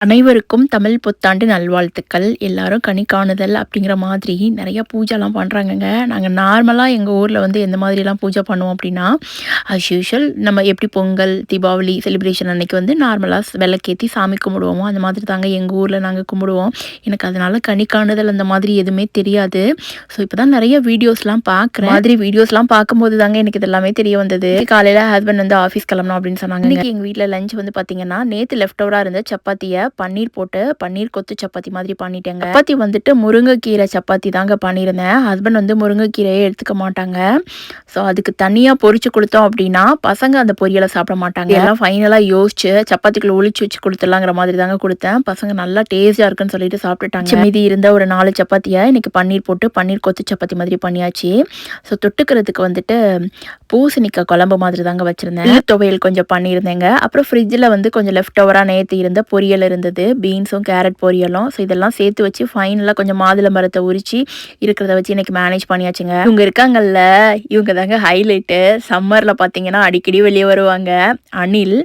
அனைவருக்கும் தமிழ் புத்தாண்டு நல்வாழ்த்துக்கள். எல்லாரும் கனி காணுதல் அப்படிங்கிற மாதிரி நெறைய பூஜைலாம் பண்றாங்கங்க. நாங்க நார்மலா எங்க ஊர்ல வந்து எந்த மாதிரிலாம் பூஜை பண்ணுவோம் அப்படின்னா, யூசுவல் நம்ம எப்படி பொங்கல், தீபாவளி செலிப்ரேஷன் அன்னைக்கு வந்து நார்மலா விளக்கேத்தி சாமி கும்பிடுவோமோ, அந்த மாதிரி தாங்க எங்க ஊர்ல நாங்க கும்பிடுவோம். எனக்கு அதனால கனி காணுதல் அந்த மாதிரி எதுவுமே தெரியாது. ஸோ இப்போ தான் நெறைய வீடியோஸ்லாம் பார்க்குறேன். மாதிரி வீடியோஸ்லாம் பார்க்கும்போது தாங்க எனக்கு இது எல்லாமே தெரிய வந்தது. காலையில ஹஸ்பண்ட் வந்து ஆஃபீஸ் கிளம்பணும் அப்படின்னு சொன்னாங்க. இன்னைக்கு எங்க வீட்ல லஞ்ச் வந்து பார்த்தீங்கன்னா, நேத்து லெஃப்ட் ஓவரா இருந்த சப்பாத்திய பன்னீர் போட்டு பன்னீர் கொத்து சப்பாத்தி மாதிரி பண்ணிட்டேங்க. சப்பாத்தி வந்துட்டு முருங்கைக்கீரை சப்பாத்தி தாங்க பண்ணியிருந்தேன். ஹஸ்பண்ட் வந்து முருங்கைக்கீரையே எடுத்துக்க மாட்டாங்க. ஸோ அதுக்கு தனியா பொரிச்சு கொடுத்தோம் அப்படின்னா பசங்க அந்த பொரியலை சாப்பிட மாட்டாங்க. எல்லாம் ஃபைனலா யோசிச்சு சப்பாத்திக்குள்ள ஒளிச்சு வச்சு கொடுத்துடலாங்கிற மாதிரி தாங்க கொடுத்தேன். பசங்க நல்லா டேஸ்டா இருக்குன்னு சொல்லிட்டு சாப்பிட்டுட்டாங்க. மீதி இருந்த ஒரு 4 சப்பாத்தியை இன்னைக்கு பன்னீர் போட்டு பன்னீர் கொத்து சப்பாத்தி மாதிரி பண்ணியாச்சு. ஸோ தொட்டுக்கிறதுக்கு வந்துட்டு பூசணிக்காய் குழம்பு மாதிரி தாங்க வச்சிருந்தேன். துவையல் கொஞ்சம் பண்ணியிருந்தேங்க. அப்புறம் ஃப்ரிட்ஜில் வந்து கொஞ்சம் லெஃப்ட் ஓவரா நேற்று இருந்த பொரியல் இருந்தது. பீன்ஸும் கேரட் பொரியலும். ஸோ இதெல்லாம் சேர்த்து வச்சு ஃபைனலாக கொஞ்சம் மாதுளை மரத்தை உரிச்சு இருக்கிறத வச்சு இன்னைக்கு மேனேஜ் பண்ணியாச்சுங்க. இவங்க இருக்காங்கல்ல, இவங்க தாங்க ஹைலைட்டு. சம்மரில் பார்த்தீங்கன்னா அடிக்கடி வெளியே வருவாங்க. அணில்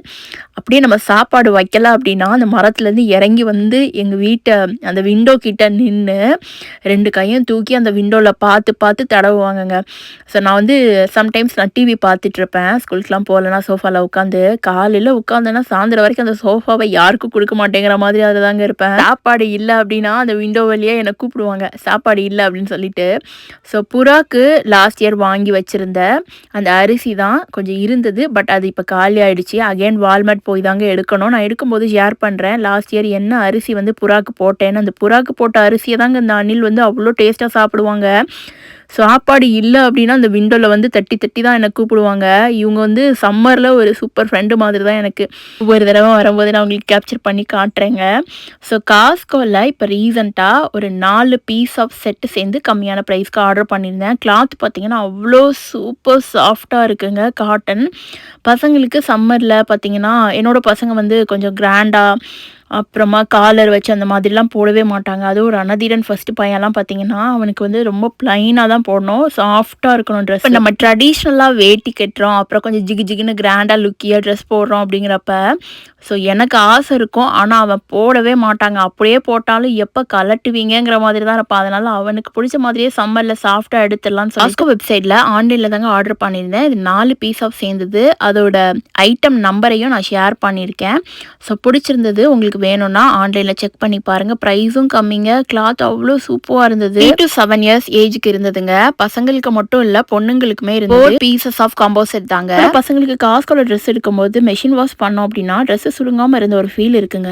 அப்படியே நம்ம சாப்பாடு வைக்கல அப்படின்னா அந்த மரத்துலேருந்து இறங்கி வந்து எங்கள் வீட்டை அந்த விண்டோ கிட்ட நின்று 2 கையும் தூக்கி அந்த விண்டோவில் பார்த்து பார்த்து தடவுவாங்கங்க. ஸோ நான் வந்து சம்டைம்ஸ் நான் டிவி பார்த்துட்ருப்பேன். ஸ்கூலுக்குலாம் போகலன்னா சோஃபாவில் உட்காந்து காலையில் உட்காந்தேன்னா சாயந்தரம் வரைக்கும் அந்த சோஃபாவை யாருக்கும் கொடுக்க மாட்டேங்கிற மாதிரி அதில் தாங்க இருப்பேன். சாப்பாடு இல்லை அப்படின்னா அந்த விண்டோ வழியாக என்னை கூப்பிடுவாங்க, சாப்பாடு இல்லை அப்படின்னு சொல்லிட்டு. ஸோ புறாக்கு லாஸ்ட் இயர் வாங்கி வச்சுருந்த அந்த அரிசி தான் கொஞ்சம் இருந்தது. பட் அது இப்போ காலி ஆகிடுச்சு. அகெயின் வால்மார்ட் போய் தாங்க எடுக்கணும். நான் எடுக்கும்போது ஷேர் பண்ணுறேன். லாஸ்ட் இயர் என்ன அரிசி வந்து புறாக்கு போட்டேன்னு. அந்த புறாக்கு போட்ட அரிசியை தாங்க இந்த அணில் வந்து அவ்வளோ டேஸ்ட்டாக சாப்பிடுவாங்க. சாப்பாடு இல்லை அப்படின்னா அந்த விண்டோவில் வந்து தட்டி தட்டி தான் என்னை கூப்பிடுவாங்க. இவங்க வந்து சம்மரில் ஒரு சூப்பர் ஃப்ரெண்டு மாதிரி தான் எனக்கு. ஒவ்வொரு தடவை வரும்போது நான் உங்களுக்கு கேப்சர் பண்ணி காட்டுறேங்க. ஸோ காஸ்கோவில் இப்போ ரீசெண்டாக ஒரு 4 பீஸ் ஆஃப் செட்டு சேர்ந்து கம்மியான ப்ரைஸ்க்கு ஆர்டர் பண்ணியிருந்தேன். கிளாத் பார்த்தீங்கன்னா அவ்வளோ சூப்பர் சாஃப்டாக இருக்குங்க, காட்டன். பசங்களுக்கு சம்மரில் பார்த்தீங்கன்னா என்னோட பசங்க வந்து கொஞ்சம் கிராண்டாக அப்புறமா காலர் வச்சு அந்த மாதிரிலாம் போடவே மாட்டாங்க. அதுவும் ஒரு ரணதீரன் ஃபர்ஸ்ட் பையன்லாம் பார்த்தீங்கன்னா அவனுக்கு வந்து ரொம்ப ப்ளைனாக தான் போடணும், சாஃப்டாக இருக்கணும் ட்ரெஸ். இப்போ நம்ம ட்ரெடிஷ்னலாக வேட்டி கட்டுறோம், அப்புறம் கொஞ்சம் ஜிகு ஜிகுன்னு கிராண்டாக லுக்கியாக ட்ரெஸ் போடுறோம் அப்படிங்கிறப்ப ஸோ எனக்கு ஆசை இருக்கும். ஆனால் அவன் போடவே மாட்டாங்க. அப்படியே போட்டாலும் எப்போ கலட்டுவீங்கிற மாதிரி தான் இருப்பான். அதனால் அவனுக்கு பிடிச்ச மாதிரியே சம்மரில் சாஃப்டாக எடுத்துடலாம்னு சொல்லி காஸ்கோ வெப்சைட்டில் ஆன்லைனில் தாங்க ஆர்டர் பண்ணியிருந்தேன். இது 4 பீஸ் ஆஃப் சேர்ந்தது. அதோட ஐட்டம் நம்பரையும் நான் ஷேர் பண்ணியிருக்கேன். ஸோ பிடிச்சிருந்தது. உங்களுக்கு வேணும்னா ஆன்லைனில் செக் பண்ணி பாருங்கள். ப்ரைஸும் கம்மிங்க. கிளாத் அவ்வளோ சூப்பராக இருந்தது. 3 to 7 இயர்ஸ் ஏஜுக்கு இருந்ததுங்க. பசங்களுக்கு மட்டும் இல்லை, பொண்ணுங்களுக்குமே இருந்தது. 4 பீசஸ் ஆஃப் காம்போ செட் தாங்க. பசங்களுக்கு காஸ்கோல ட்ரெஸ் எடுக்கும்போது மெஷின் வாஷ் பண்ணோம் அப்படின்னா ட்ரெஸ் சுருங்காமல் இருந்த ஒரு ஃபீல் இருக்குங்க.